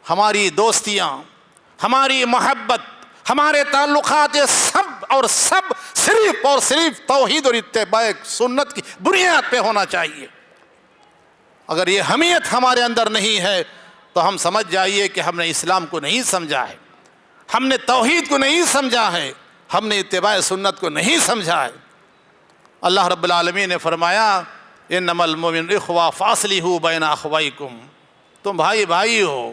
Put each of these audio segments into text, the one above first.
ہماری دوستیاں، ہماری محبت، ہمارے تعلقات، یہ سب اور سب صرف اور صرف توحید اور اتباع سنت کی بنیاد پہ ہونا چاہیے۔ اگر یہ حمیت ہمارے اندر نہیں ہے تو ہم سمجھ جائیے کہ ہم نے اسلام کو نہیں سمجھا ہے، ہم نے توحید کو نہیں سمجھا ہے، ہم نے اتباع سنت کو نہیں سمجھا ہے۔ اللہ رب العالمین نے فرمایا انما المؤمنون اخوہ فاصلحوا بین اخویکم، تم بھائی بھائی ہو،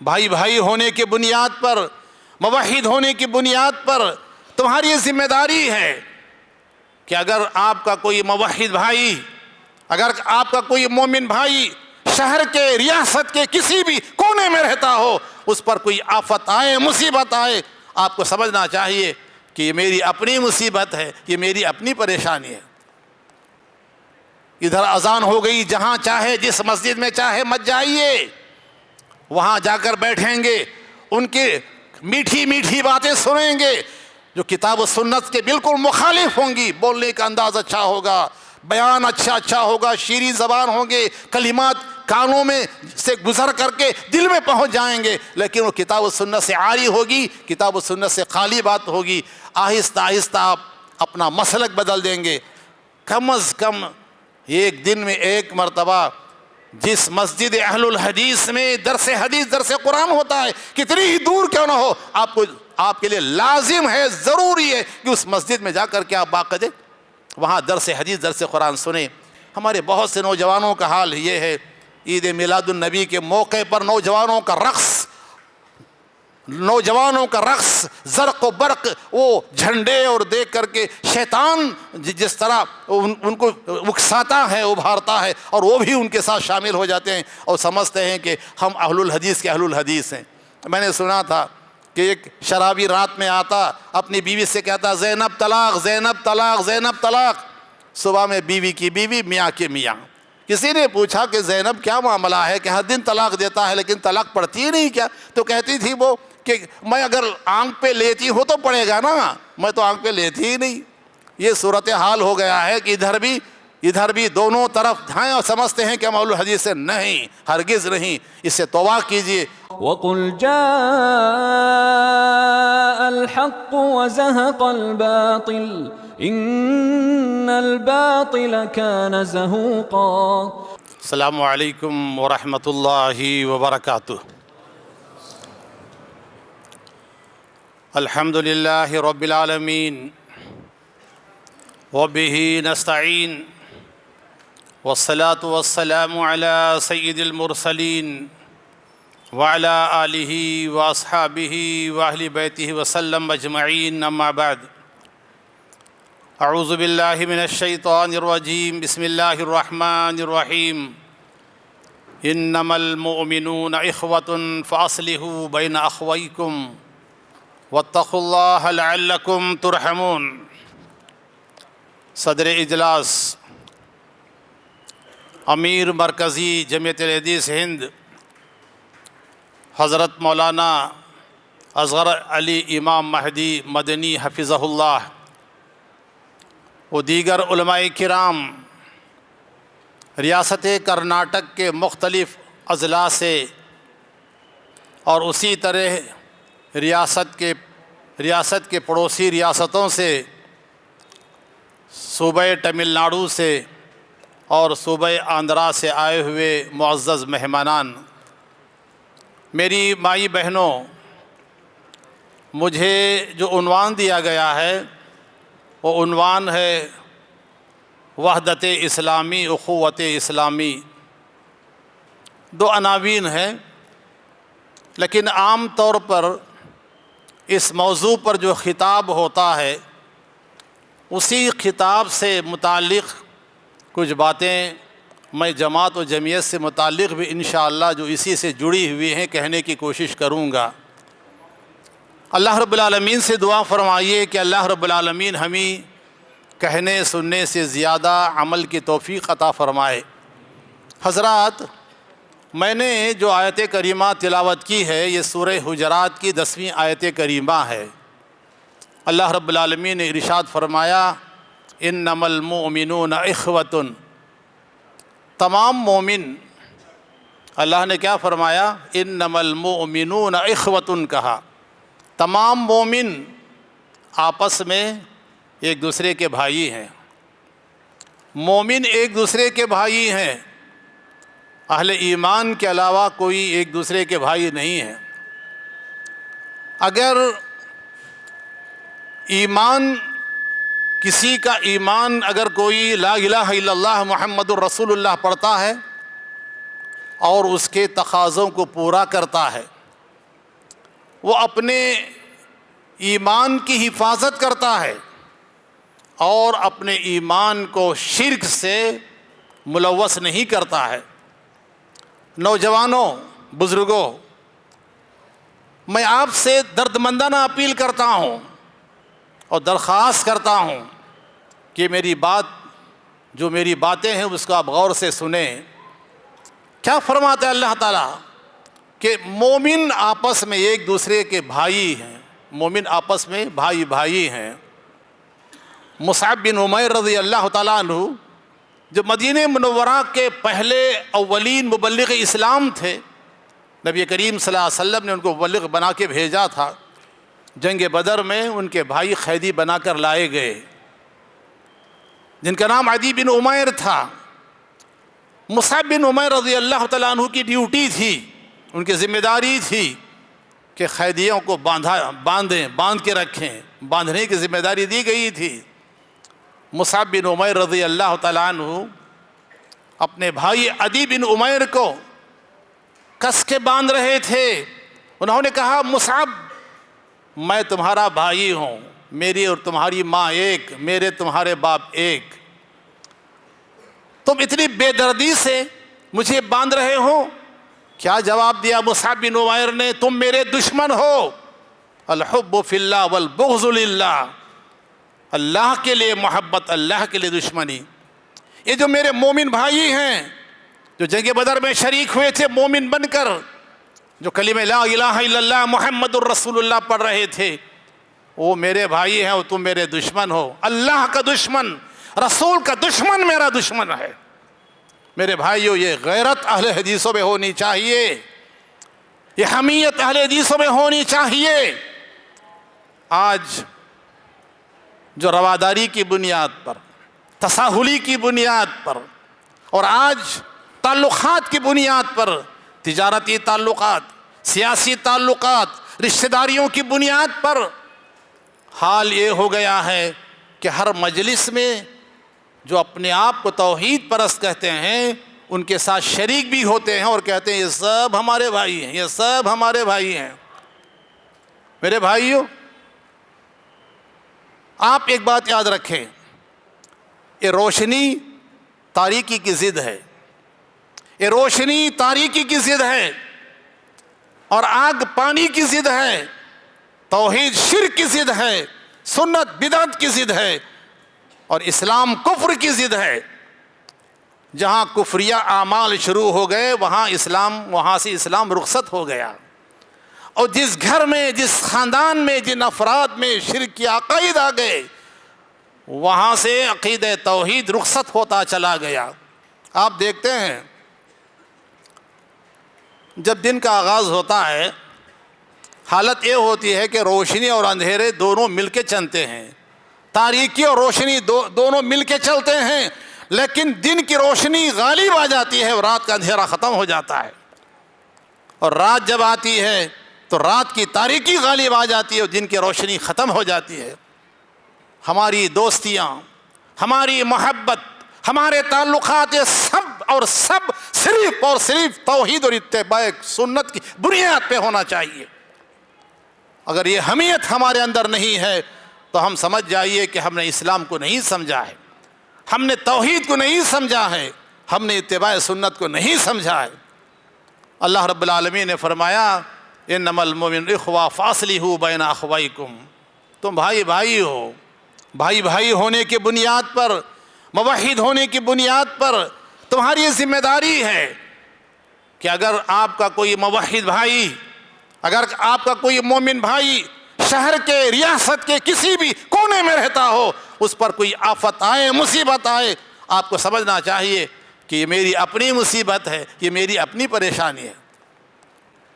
بھائی بھائی ہونے کی بنیاد پر، موحد ہونے کی بنیاد پر تمہاری یہ ذمہ داری ہے کہ اگر آپ کا کوئی موحد بھائی، اگر آپ کا کوئی مومن بھائی شہر کے، ریاست کے کسی بھی کونے میں رہتا ہو، اس پر کوئی آفت آئے، مصیبت آئے، آپ کو سمجھنا چاہیے کہ یہ میری اپنی مصیبت ہے، یہ میری اپنی پریشانی ہے۔ ادھر اذان ہو گئی، جہاں چاہے جس مسجد میں چاہے مت جائیے، وہاں جا کر بیٹھیں گے، ان کی میٹھی میٹھی باتیں سنیں گے جو کتاب و سنت کے بالکل مخالف ہوں گی۔ بولنے کا انداز اچھا ہوگا، بیان اچھا ہوگا، شیریں زبان ہوں گے، کلمات کانوں میں سے گزر کر کے دل میں پہنچ جائیں گے، لیکن وہ کتاب و سنت سے عاری ہوگی، کتاب و سنت سے خالی بات ہوگی۔ آہستہ آہستہ آپ اپنا مسلک بدل دیں گے۔ کم از کم ایک دن میں ایک مرتبہ جس مسجد اہل الحدیث میں درس حدیث، درس قرآن ہوتا ہے، کتنی ہی دور کیوں نہ ہو، آپ کے لیے لازم ہے، ضروری ہے کہ اس مسجد میں جا کر کے آپ باقاعدہ وہاں درس حدیث، درس قرآن سنیں۔ ہمارے بہت سے نوجوانوں کا حال یہ ہے، عید میلاد النبی کے موقع پر نوجوانوں کا رقص زرق و برق، وہ جھنڈے اور دیکھ کر کے شیطان جس طرح ان کو اکساتا ہے، ابھارتا ہے، اور وہ بھی ان کے ساتھ شامل ہو جاتے ہیں اور سمجھتے ہیں کہ ہم اہل الحدیث کے اہل الحدیث ہیں۔ میں نے سنا تھا کہ ایک شرابی رات میں آتا، اپنی بیوی سے کہتا زینب طلاق، زینب طلاق، زینب طلاق۔ صبح میں بیوی کی بیوی، میاں کے میاں۔ کسی نے پوچھا کہ زینب کیا معاملہ ہے کہ ہر دن طلاق دیتا ہے لیکن طلاق پڑتی ہی نہیں کیا؟ تو کہتی تھی وہ کہ میں اگر آنکھ پہ لیتی ہوں تو پڑے گا نا، میں تو آنکھ پہ لیتی ہی نہیں۔ یہ صورتحال ہو گیا ہے کہ ادھر بھی دونوں طرف دھائیں اور سمجھتے ہیں کہ ہم اہل الحدیث سے، نہیں، ہرگز نہیں، اس سے توبہ کیجئے۔ وَقُلْ جَاءَ الْحَقُّ وَزَهَقَ الْبَاطِلُ إِنَّ الْبَاطِلَ كَانَ زَهُوقًا۔ السلام علیکم ورحمۃ اللہ وبرکاتہ۔ الحمد للہ رب العالمین وبہ نستعین والصلاة والسلام علی سید المرسلین وعلی آلہ واصحابہ واہل بیتہ وسلم اجمعین، اما بعد۔ اعوذ باللہ من الشیطان الرجیم، بسم اللہ الرحمن الرحیم۔ انما المؤمنون اخوۃ فاصلحوا بین اخویکم واتقوا اللہ لعلکم ترحمون۔ صدر اجلاس امیر مرکزی جمعیت الحدیث ہند حضرت مولانا اصغر علی امام مہدی مدنی حفظہ اللہ و دیگر علماء کرام، ریاست کرناٹک کے مختلف اضلاع سے اور اسی طرح ریاست کے پڑوسی ریاستوں سے، صوبہ تمل ناڈو سے اور صوبہ آندھرا سے آئے ہوئے معزز مہمانان، میری مائی بہنوں، مجھے جو عنوان دیا گیا ہے وہ عنوان ہے وحدت اسلامی، اخوت اسلامی۔ دو عناوین ہیں، لیکن عام طور پر اس موضوع پر جو خطاب ہوتا ہے اسی خطاب سے متعلق کچھ باتیں میں جماعت و جمعیت سے متعلق بھی انشاءاللہ جو اسی سے جڑی ہوئی ہیں کہنے کی کوشش کروں گا۔ اللہ رب العالمین سے دعا فرمائیے کہ اللہ رب العالمین ہمیں کہنے سننے سے زیادہ عمل کی توفیق عطا فرمائے۔ حضرات، میں نے جو آیت کریمہ تلاوت کی ہے یہ سورہ حجرات کی 10ویں آیت کریمہ ہے۔ اللہ رب العالمین نے ارشاد فرمایا انما المؤمنون اخوۃ، تمام مومن اللہ نے کیا فرمایا؟ انما المؤمنون اخوۃ کہا، تمام مومن آپس میں ایک دوسرے کے بھائی ہیں، مومن ایک دوسرے کے بھائی ہیں، اہل ایمان کے علاوہ کوئی ایک دوسرے کے بھائی نہیں ہیں۔ اگر ایمان کسی کا ایمان اگر کوئی لا الہ الا اللہ محمد الرسول اللہ پڑھتا ہے اور اس کے تقاضوں کو پورا کرتا ہے، وہ اپنے ایمان کی حفاظت کرتا ہے اور اپنے ایمان کو شرک سے ملوث نہیں کرتا ہے۔ نوجوانوں، بزرگوں، میں آپ سے دردمندانہ اپیل کرتا ہوں اور درخواست کرتا ہوں کہ میری باتیں ہیں اس کو آپ غور سے سنیں۔ کیا فرماتا ہے اللہ تعالیٰ کہ مومن آپس میں ایک دوسرے کے بھائی ہیں، مومن آپس میں بھائی ہیں۔ مصعب بن عمیر رضی اللہ تعالیٰ عنہ جو مدینہ منورہ کے پہلے اولین مبلغ اسلام تھے، نبی کریم صلی اللہ علیہ وسلم نے ان کو مبلغ بنا کے بھیجا تھا۔ جنگ بدر میں ان کے بھائی قیدی بنا کر لائے گئے، جن کا نام عدی بن عمیر تھا۔ مصعب بن عمیر رضی اللہ تعالیٰ عنہ کی ڈیوٹی تھی، ان کی ذمہ داری تھی کہ قیدیوں کو باندھ کے رکھیں، باندھنے کی ذمہ داری دی گئی تھی۔ مصعب بن عمیر رضی اللہ تعالیٰ عنہ اپنے بھائی عدی بن عمیر کو کس کے باندھ رہے تھے۔ انہوں نے کہا، مصعب، میں تمہارا بھائی ہوں، میری اور تمہاری ماں ایک، میرے تمہارے باپ ایک، تم اتنی بے دردی سے مجھے باندھ رہے ہو؟ کیا جواب دیا مصعب بن عمیر نے؟ تم میرے دشمن ہو۔ الحب فی اللہ والبغض للہ، اللہ کے لیے محبت، اللہ کے لیے دشمنی۔ یہ جو میرے مومن بھائی ہیں جو جنگ بدر میں شریک ہوئے تھے مومن بن کر، جو کلمہ لا الہ الا اللہ محمد الرسول اللہ پڑھ رہے تھے، وہ میرے بھائی ہیں اور تم میرے دشمن ہو۔ اللہ کا دشمن، رسول کا دشمن میرا دشمن ہے۔ میرے بھائیو، یہ غیرت اہل حدیثوں میں ہونی چاہیے، یہ حمیت اہل حدیثوں میں ہونی چاہیے۔ آج جو رواداری کی بنیاد پر، تساہلی کی بنیاد پر، اور آج تعلقات کی بنیاد پر، تجارتی تعلقات، سیاسی تعلقات، رشتہ داریوں کی بنیاد پر حال یہ ہو گیا ہے کہ ہر مجلس میں جو اپنے آپ کو توحید پرست کہتے ہیں ان کے ساتھ شریک بھی ہوتے ہیں اور کہتے ہیں یہ سب ہمارے بھائی ہیں، یہ سب ہمارے بھائی ہیں۔ میرے بھائیوں، آپ ایک بات یاد رکھیں، یہ روشنی تاریکی کی ضد ہے، یہ روشنی تاریکی کی ضد ہے، اور آگ پانی کی ضد ہے، توحید شرک کی ضد ہے، سنت بدعت کی ضد ہے، اور اسلام کفر کی ضد ہے۔ جہاں کفریہ اعمال شروع ہو گئے وہاں سے اسلام رخصت ہو گیا، اور جس گھر میں، جس خاندان میں، جن افراد میں شرک کے عقائد آ گئے وہاں سے عقیدہ توحید رخصت ہوتا چلا گیا۔ آپ دیکھتے ہیں جب دن کا آغاز ہوتا ہے حالت یہ ہوتی ہے کہ روشنی اور اندھیرے دونوں مل کے چلتے ہیں، تاریکی اور روشنی دونوں مل کے چلتے ہیں، لیکن دن کی روشنی غالب آ جاتی ہے اور رات کا اندھیرا ختم ہو جاتا ہے، اور رات جب آتی ہے تو رات کی تاریکی غالب آ جاتی ہے اور دن کی روشنی ختم ہو جاتی ہے۔ ہماری دوستیاں، ہماری محبت، ہمارے تعلقات، یہ سب اور سب صرف اور صرف توحید اور اتباع سنت کی بنیاد پہ ہونا چاہیے۔ اگر یہ حمیت ہمارے اندر نہیں ہے تو ہم سمجھ جائیے کہ ہم نے اسلام کو نہیں سمجھا ہے، ہم نے توحید کو نہیں سمجھا ہے، ہم نے اتباع سنت کو نہیں سمجھا ہے۔ اللہ رب العالمین نے فرمایا، انما المؤمنون اخوہ فاصلحوا بین اخویکم، تم بھائی ہو، بھائی ہونے کی بنیاد پر، موحد ہونے کی بنیاد پر تمہاری یہ ذمہ داری ہے کہ اگر آپ کا کوئی موحد بھائی، اگر آپ کا کوئی مومن بھائی شہر کے، ریاست کے کسی بھی کونے میں رہتا ہو، اس پر کوئی آفت آئے، مصیبت آئے، آپ کو سمجھنا چاہیے کہ یہ میری اپنی مصیبت ہے، یہ میری اپنی پریشانی ہے۔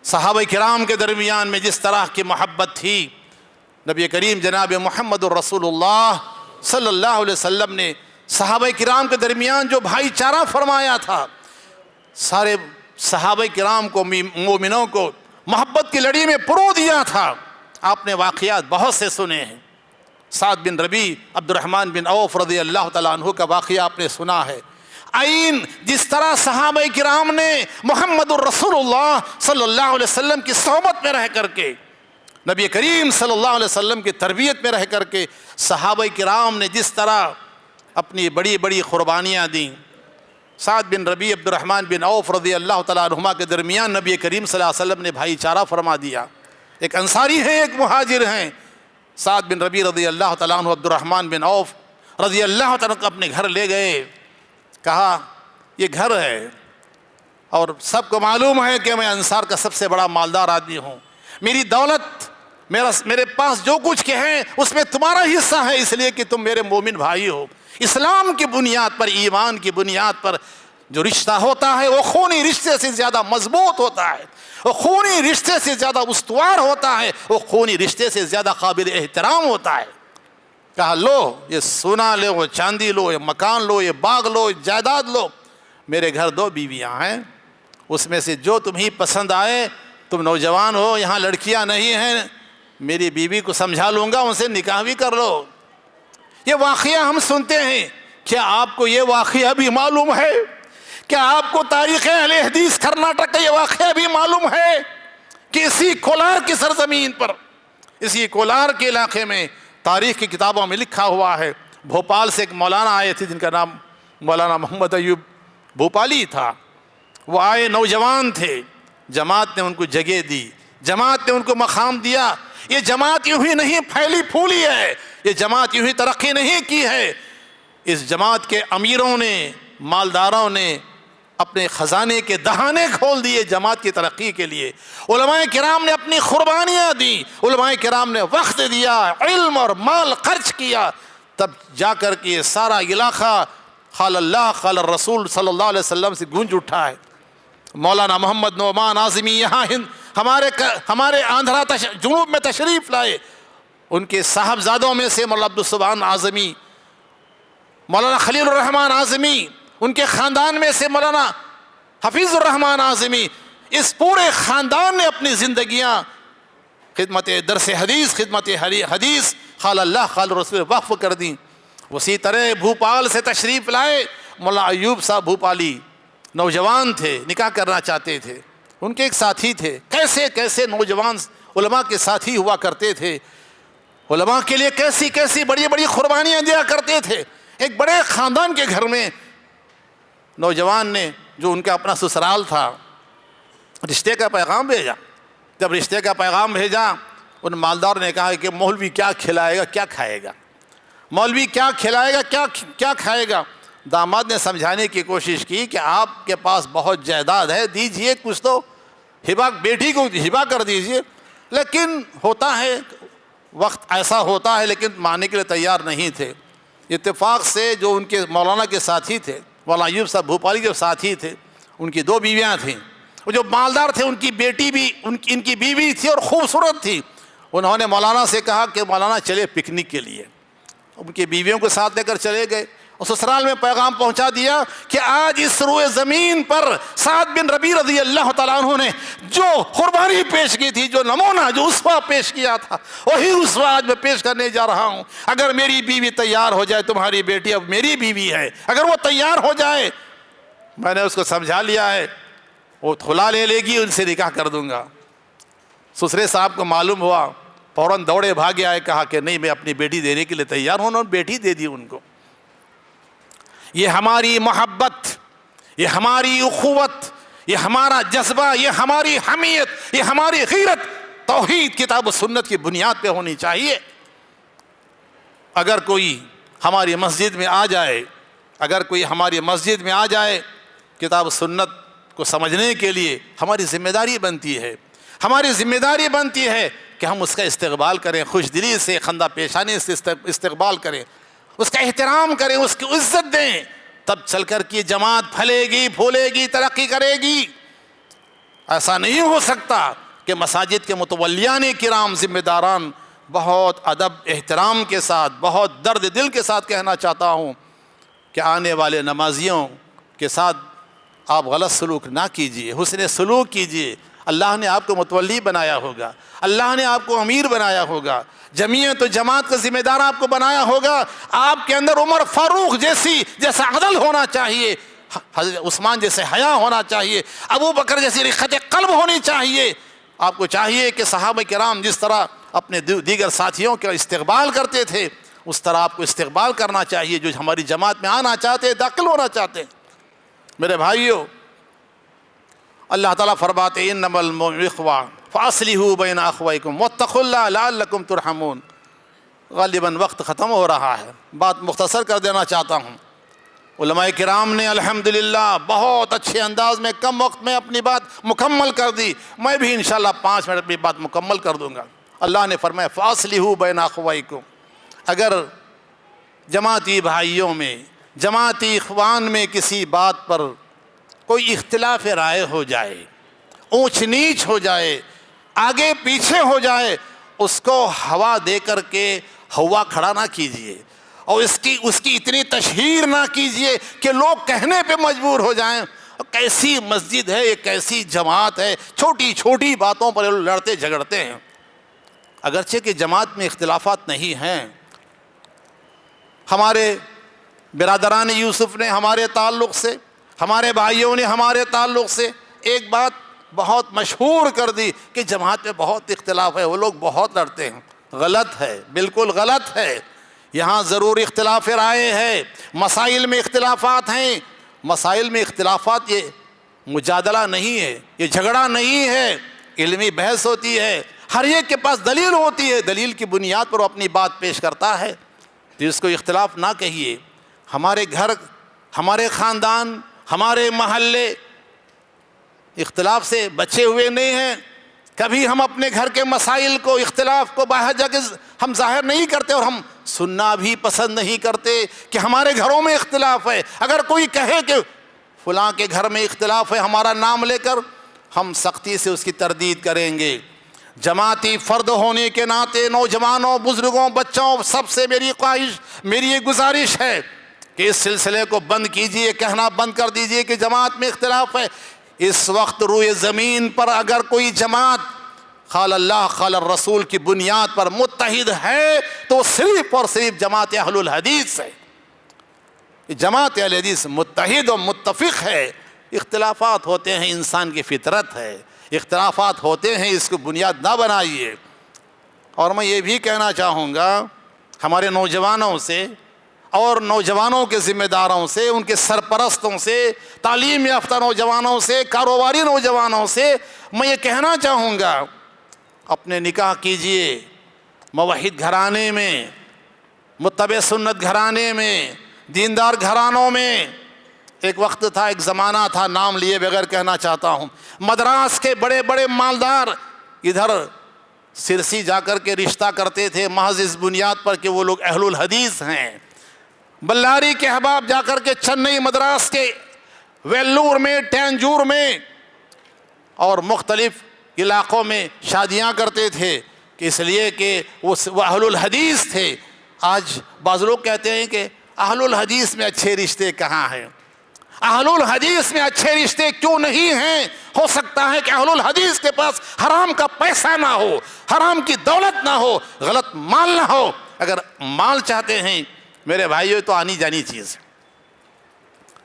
صحابہ کرام کے درمیان میں جس طرح کی محبت تھی، نبی کریم جناب محمد الرسول اللہ صلی اللہ علیہ وسلم نے صحابہ کرام کے درمیان جو بھائی چارہ فرمایا تھا، سارے صحابہ کرام کو، مومنوں کو محبت کی لڑی میں پرو دیا تھا۔ آپ نے واقعات بہت سے سنے ہیں۔ سعد بن ربیع، عبد الرحمن بن عوف رضی اللہ تعالیٰ عنہ کا واقعہ آپ نے سنا ہے۔ جس طرح صحابہ کرام نے محمد الرسول اللہ صلی اللہ علیہ وسلم کی صحبت میں رہ کر کے، نبی کریم صلی اللہ علیہ وسلم کی تربیت میں رہ کر کے، صحابہ کرام نے جس طرح اپنی بڑی بڑی قربانیاں دیں، سعد بن ربیع، عبد الرحمن بن عوف رضی اللہ تعالیٰ عنہما کے درمیان نبی کریم صلی اللہ علیہ وسلم نے بھائی چارہ فرما دیا۔ ایک انصاری ہیں، ایک مہاجر ہیں۔ سعد بن ربیع رضی اللہ تعالیٰ عنہ عبد الرحمن بن عوف رضی اللہ تعالیٰ عنہ اپنے گھر لے گئے، کہا یہ گھر ہے اور سب کو معلوم ہے کہ میں انصار کا سب سے بڑا مالدار آدمی ہوں، میری دولت، میرے پاس جو کچھ کے ہیں اس میں تمہارا حصہ ہے، اس لیے کہ تم میرے مومن بھائی ہو۔ اسلام کی بنیاد پر، ایمان کی بنیاد پر جو رشتہ ہوتا ہے وہ خونی رشتے سے زیادہ مضبوط ہوتا ہے، وہ خونی رشتے سے زیادہ استوار ہوتا ہے، وہ خونی رشتے سے زیادہ قابل احترام ہوتا ہے۔ کہا لو یہ سونا لو، وہ چاندی لو، یہ مکان لو، یہ باغ لو، جائیداد لو، میرے گھر 2 بیویاں ہیں، اس میں سے جو تمہیں پسند آئے، تم نوجوان ہو، یہاں لڑکیاں نہیں ہیں، میری بیوی کو سمجھا لوں گا، ان سے نکاح بھی کر لو۔ یہ واقعہ ہم سنتے ہیں، کیا آپ کو یہ واقعہ بھی معلوم ہے؟ کیا آپ کو تاریخ اہل حدیث کرناٹک کا یہ واقعہ بھی معلوم ہے کہ اسی کولار کی سرزمین پر، اسی کولار کے علاقے میں تاریخ کی کتابوں میں لکھا ہوا ہے، بھوپال سے ایک مولانا آئے تھے جن کا نام مولانا محمد ایوب بھوپالی تھا۔ وہ آئے، نوجوان تھے، جماعت نے ان کو جگہ دی، جماعت نے ان کو مقام دیا۔ یہ جماعت یوں ہی نہیں پھیلی پھولی ہے، یہ جماعت یوں ہی ترقی نہیں کی ہے، اس جماعت کے امیروں نے، مالداروں نے اپنے خزانے کے دہانے کھول دیے جماعت کی ترقی کے لیے۔ علماء کرام نے اپنی قربانیاں دیں، علماء کرام نے وقت دیا، علم اور مال خرچ کیا، تب جا کر کے یہ سارا علاقہ قال اللہ قال الرسول صلی اللہ علیہ وسلم سے گونج اٹھا ہے۔ مولانا محمد نعمان اعظمی یہاں ہمارے آندھرا جنوب میں تشریف لائے، ان کے صاحبزادوں میں سے مولانا عبدالسبحان اعظمی، مولانا خلیل الرحمن اعظمی، ان کے خاندان میں سے مولانا حفیظ الرحمن اعظمی، اس پورے خاندان نے اپنی زندگیاں خدمت درس حدیث، خدمت حدیث، قال اللہ قال رسول وقف کر دیں۔ اسی طرح بھوپال سے تشریف لائے مولانا ایوب صاحب بھوپالی، نوجوان تھے، نکاح کرنا چاہتے تھے، ان کے ایک ساتھی تھے، کیسے کیسے نوجوان علماء کے ساتھی ہوا کرتے تھے، علماء کے لیے کیسی کیسی بڑی بڑی قربانیاں دیا کرتے تھے۔ ایک بڑے خاندان کے گھر میں نوجوان نے، جو ان کا اپنا سسرال تھا، رشتے کا پیغام بھیجا۔ جب رشتے کا پیغام بھیجا، ان مالدار نے کہا کہ مولوی کیا کھلائے گا، کیا کھائے گا، مولوی کیا کھلائے گا، کیا کھائے گا۔ داماد نے سمجھانے کی کوشش کی کہ آپ کے پاس بہت جائیداد ہے، دیجئے کچھ تو، ہبا بیٹی کو ہبا کر دیجئے۔ لیکن ہوتا ہے، وقت ایسا ہوتا ہے، لیکن ماننے کے لیے تیار نہیں تھے۔ اتفاق سے جو ان کے مولانا کے ساتھی تھے، مولانا ایوب صاحب بھوپالی کے ساتھی تھے، ان کی 2 بیویاں تھیں، وہ جو مالدار تھے ان کی بیٹی بھی ان کی بیوی تھی اور خوبصورت تھی۔ انہوں نے مولانا سے کہا کہ مولانا چلے پکنک کے لیے، ان کی بیویوں کو ساتھ لے کر چلے گئے اور سسرال میں پیغام پہنچا دیا کہ آج اس روئے زمین پر سعد بن ربیع رضی اللہ تعالیٰ عنہ نے جو قربانی پیش کی تھی، جو نمونہ، جو اسوہ پیش کیا تھا، وہی اسوہ آج میں پیش کرنے جا رہا ہوں۔ اگر میری بیوی تیار ہو جائے، تمہاری بیٹی اب میری بیوی ہے، اگر وہ تیار ہو جائے، میں نے اس کو سمجھا لیا ہے، وہ کھلا لے گی، ان سے نکاح کر دوں گا۔ سسرے صاحب کو معلوم ہوا، فوراً دوڑے بھاگے آئے، کہا کہ نہیں، میں اپنی بیٹی دینے کے لیے تیار ہوں، اور بیٹی دے دی ان کو۔ یہ ہماری محبت، یہ ہماری اخوت، یہ ہمارا جذبہ، یہ ہماری حمیت، یہ ہماری غیرت توحید کتاب و سنت کی بنیاد پہ ہونی چاہیے۔ اگر کوئی ہماری مسجد میں آ جائے، اگر کوئی ہماری مسجد میں آ جائے، کتاب و سنت کو سمجھنے کے لیے ہماری ذمہ داری بنتی ہے، ہماری ذمہ داری بنتی ہے کہ ہم اس کا استقبال کریں، خوش دلی سے، خندہ پیشانی سے استقبال کریں، اس کا احترام کریں، اس کی عزت دیں، تب چل کر کے جماعت پھلے گی، پھولے گی، ترقی کرے گی۔ ایسا نہیں ہو سکتا کہ مساجد کے متولیان کرام، ذمہ داران بہت ادب احترام کے ساتھ، بہت درد دل کے ساتھ کہنا چاہتا ہوں کہ آنے والے نمازیوں کے ساتھ آپ غلط سلوک نہ کیجیے، حسن سلوک کیجیے۔ اللہ نے آپ کو متولی بنایا ہوگا، اللہ نے آپ کو امیر بنایا ہوگا، جمعیت و جماعت کا ذمہ دار آپ کو بنایا ہوگا۔ آپ کے اندر عمر فاروق جیسا عدل ہونا چاہیے، حضرت عثمان جیسے حیا ہونا چاہیے، ابو بکر جیسی رقت قلب ہونی چاہیے۔ آپ کو چاہیے کہ صحابہ کرام جس طرح اپنے دیگر ساتھیوں کا استقبال کرتے تھے، اس طرح آپ کو استقبال کرنا چاہیے۔ جو ہماری جماعت میں آنا چاہتے ہیں، داخل ہونا چاہتے ہیں، میرے بھائیوں، اللہ تعالیٰ فرماتے ہیں انما المؤمنون اخوہ فاصلحوا بین اخویکم واتقوا اللہ لعلکم ترحمون۔ غالباً وقت ختم ہو رہا ہے، بات مختصر کر دینا چاہتا ہوں۔ علماء کرام نے الحمدللہ بہت اچھے انداز میں کم وقت میں اپنی بات مکمل کر دی۔ میں بھی انشاءاللہ 5 منٹ میں بات مکمل کر دوں گا۔ اللہ نے فرمایا فاصلحوا بین اخویکم، اگر جماعتی بھائیوں میں، جماعتی اخوان میں کسی بات پر کوئی اختلاف رائے ہو جائے، اونچ نیچ ہو جائے، آگے پیچھے ہو جائے، اس کو ہوا دے کر کے ہوا کھڑا نہ کیجئے، اور اس کی اتنی تشہیر نہ کیجئے کہ لوگ کہنے پہ مجبور ہو جائیں کیسی مسجد ہے، یہ کیسی جماعت ہے، چھوٹی چھوٹی باتوں پر لڑتے جھگڑتے ہیں۔ اگرچہ کہ جماعت میں اختلافات نہیں ہیں، ہمارے برادران یوسف نے ہمارے تعلق سے، ہمارے بھائیوں نے ہمارے تعلق سے ایک بات بہت مشہور کر دی کہ جماعت میں بہت اختلاف ہے، وہ لوگ بہت لڑتے ہیں۔ غلط ہے، بالکل غلط ہے۔ یہاں ضرور اختلاف رائے ہے، مسائل میں اختلافات ہیں۔ مسائل میں اختلافات یہ مجادلہ نہیں ہے، یہ جھگڑا نہیں ہے، علمی بحث ہوتی ہے، ہر ایک کے پاس دلیل ہوتی ہے، دلیل کی بنیاد پر وہ اپنی بات پیش کرتا ہے۔ تو اس کو اختلاف نہ کہیے۔ ہمارے گھر، ہمارے خاندان، ہمارے محلے اختلاف سے بچے ہوئے نہیں ہیں۔ کبھی ہم اپنے گھر کے مسائل کو، اختلاف کو باہر جا کے ہم ظاہر نہیں کرتے، اور ہم سننا بھی پسند نہیں کرتے کہ ہمارے گھروں میں اختلاف ہے۔ اگر کوئی کہے کہ فلاں کے گھر میں اختلاف ہے، ہمارا نام لے کر ہم سختی سے اس کی تردید کریں گے۔ جماعتی فرد ہونے کے ناطے نوجوانوں، بزرگوں، بچوں، سب سے میری خواہش، میری یہ گزارش ہے کہ اس سلسلے کو بند کیجئے، کہنا بند کر دیجئے کہ جماعت میں اختلاف ہے۔ اس وقت روئے زمین پر اگر کوئی جماعت قال اللہ قال الرسول کی بنیاد پر متحد ہے تو صرف اور صرف جماعت اہل الحدیث ہے۔ جماعت اہل حدیث متحد و متفق ہے۔ اختلافات ہوتے ہیں، انسان کی فطرت ہے، اختلافات ہوتے ہیں، اس کو بنیاد نہ بنائیے۔ اور میں یہ بھی کہنا چاہوں گا ہمارے نوجوانوں سے اور نوجوانوں کے ذمہ داروں سے، ان کے سرپرستوں سے، تعلیم یافتہ نوجوانوں سے، کاروباری نوجوانوں سے میں یہ کہنا چاہوں گا اپنے نکاح کیجئے موحد گھرانے میں، متبع سنت گھرانے میں، دیندار گھرانوں میں۔ ایک وقت تھا، ایک زمانہ تھا، نام لیے بغیر کہنا چاہتا ہوں، مدراس کے بڑے بڑے مالدار ادھر سرسی جا کر کے رشتہ کرتے تھے محض اس بنیاد پر کہ وہ لوگ اہل الحدیث ہیں۔ بلاری کے احباب جا کر کے چنئی مدراس کے ویلور میں، ٹینجور میں اور مختلف علاقوں میں شادیاں کرتے تھے کہ اس لیے کہ وہ اہل الحدیث تھے۔ آج بعض لوگ کہتے ہیں کہ اہل الحدیث میں اچھے رشتے کہاں ہیں؟ اہل الحدیث میں اچھے رشتے کیوں نہیں ہیں؟ ہو سکتا ہے کہ اہل الحدیث کے پاس حرام کا پیسہ نہ ہو، حرام کی دولت نہ ہو، غلط مال نہ ہو۔ اگر مال چاہتے ہیں میرے بھائیو تو آنی جانی چیز ہے۔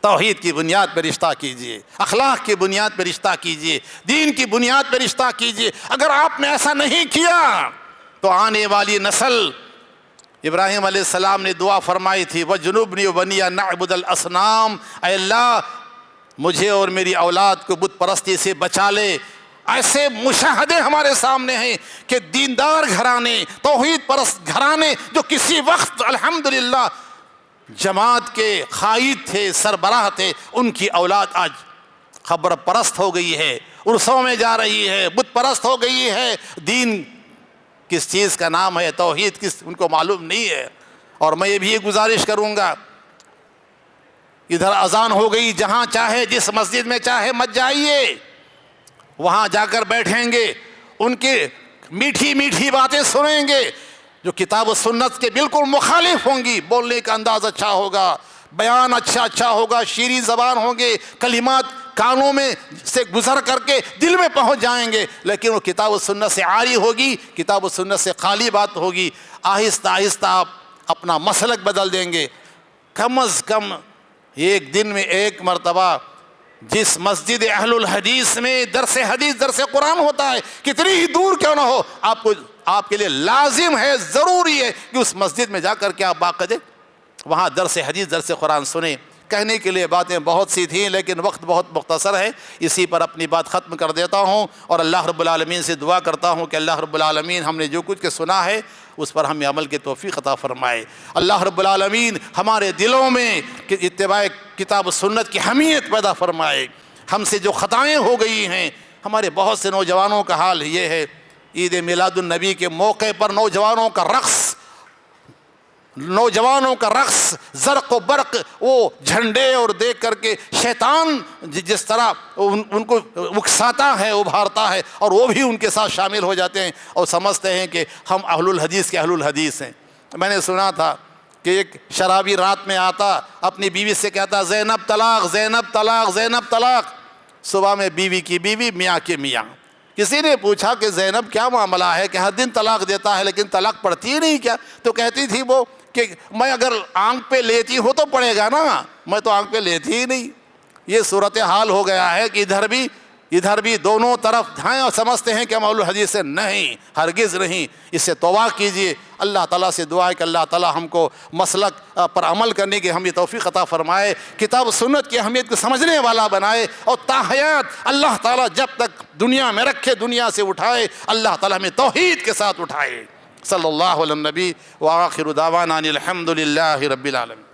توحید کی بنیاد پر رشتہ کیجئے، اخلاق کی بنیاد پر رشتہ کیجئے، دین کی بنیاد پر رشتہ کیجئے۔ اگر آپ نے ایسا نہیں کیا تو آنے والی نسل، ابراہیم علیہ السلام نے دعا فرمائی تھی وَجُنُوبْنِي وَبَنِيَ نَعْبُدَ الْأَصْنَامَ، اے اللہ مجھے اور میری اولاد کو بت پرستی سے بچا لے۔ ایسے مشاہدے ہمارے سامنے ہیں کہ دیندار گھرانے، توحید پرست گھرانے جو کسی وقت الحمدللہ جماعت کے قائد تھے، سربراہ تھے، ان کی اولاد آج خبر پرست ہو گئی ہے، عرسوں میں جا رہی ہے، بت پرست ہو گئی ہے۔ دین کس چیز کا نام ہے، توحید کس، ان کو معلوم نہیں ہے۔ اور میں یہ بھی گزارش کروں گا ادھر اذان ہو گئی، جہاں چاہے جس مسجد میں چاہے مت جائیے، وہاں جا کر بیٹھیں گے، ان کی میٹھی میٹھی باتیں سنیں گے جو کتاب و سنت کے بالکل مخالف ہوں گی۔ بولنے کا انداز اچھا ہوگا، بیان اچھا ہوگا، شیریں زبان ہوں گے، کلمات کانوں میں سے گزر کر کے دل میں پہنچ جائیں گے، لیکن وہ کتاب و سنت سے عاری ہوگی، کتاب و سنت سے خالی بات ہوگی۔ آہستہ آہستہ آپ اپنا مسلک بدل دیں گے۔ کم از کم ایک دن میں ایک مرتبہ جس مسجد اہل الحدیث میں درس حدیث درس قرآن ہوتا ہے، کتنی ہی دور کیوں نہ ہو، آپ کے لیے لازم ہے، ضروری ہے کہ اس مسجد میں جا کر کے آپ باقاعدہ وہاں درس حدیث درس قرآن سنیں۔ کہنے کے لیے باتیں بہت سی تھیں لیکن وقت بہت مختصر ہے، اسی پر اپنی بات ختم کر دیتا ہوں، اور اللہ رب العالمین سے دعا کرتا ہوں کہ اللہ رب العالمین ہم نے جو کچھ کے سنا ہے اس پر ہمیں عمل کی توفیق عطا فرمائے۔ اللہ رب العالمین ہمارے دلوں میں اتباع کتاب و سنت کی حمیت پیدا فرمائے۔ ہم سے جو خطائیں ہو گئی ہیں، ہمارے بہت سے نوجوانوں کا حال یہ ہے، عید میلاد النبی کے موقع پر نوجوانوں کا رقص زرق و برق، وہ جھنڈے اور دیکھ کر کے شیطان جس طرح ان کو اکساتا ہے، ابھارتا ہے، اور وہ بھی ان کے ساتھ شامل ہو جاتے ہیں اور سمجھتے ہیں کہ ہم اہل الحدیث کے اہل الحدیث ہیں۔ میں نے سنا تھا کہ ایک شرابی رات میں آتا، اپنی بیوی سے کہتا زینب طلاق، زینب طلاق، زینب طلاق۔ صبح میں بیوی کی بیوی، میاں کے میاں۔ کسی نے پوچھا کہ زینب کیا معاملہ ہے کہ ہر دن طلاق دیتا ہے لیکن طلاق پڑتی ہی نہیں کیا؟ تو کہتی تھی وہ کہ میں اگر آنکھ پہ لیتی ہوں تو پڑے گا نا، میں تو آنکھ پہ لیتی ہی نہیں۔ یہ صورتحال ہو گیا ہے کہ ادھر بھی دونوں طرف ہیں اور سمجھتے ہیں کہ ہم اہل الحدیث سے، نہیں، ہرگز نہیں۔ اس سے توبہ کیجئے، اللہ تعالیٰ سے دعا ہے کہ اللہ تعالیٰ ہم کو مسلک پر عمل کرنے کی ہمیں توفیق عطا فرمائے، کتاب و سنت کی اہمیت کو سمجھنے والا بنائے، اور تاحیات اللہ تعالیٰ جب تک دنیا میں رکھے، دنیا سے اٹھائے، اللہ تعالیٰ ہمیں توحید کے ساتھ اٹھائے۔ صلی اللہ علیہ النبی وآخر دعوانا ان الحمد للہ رب العالمین۔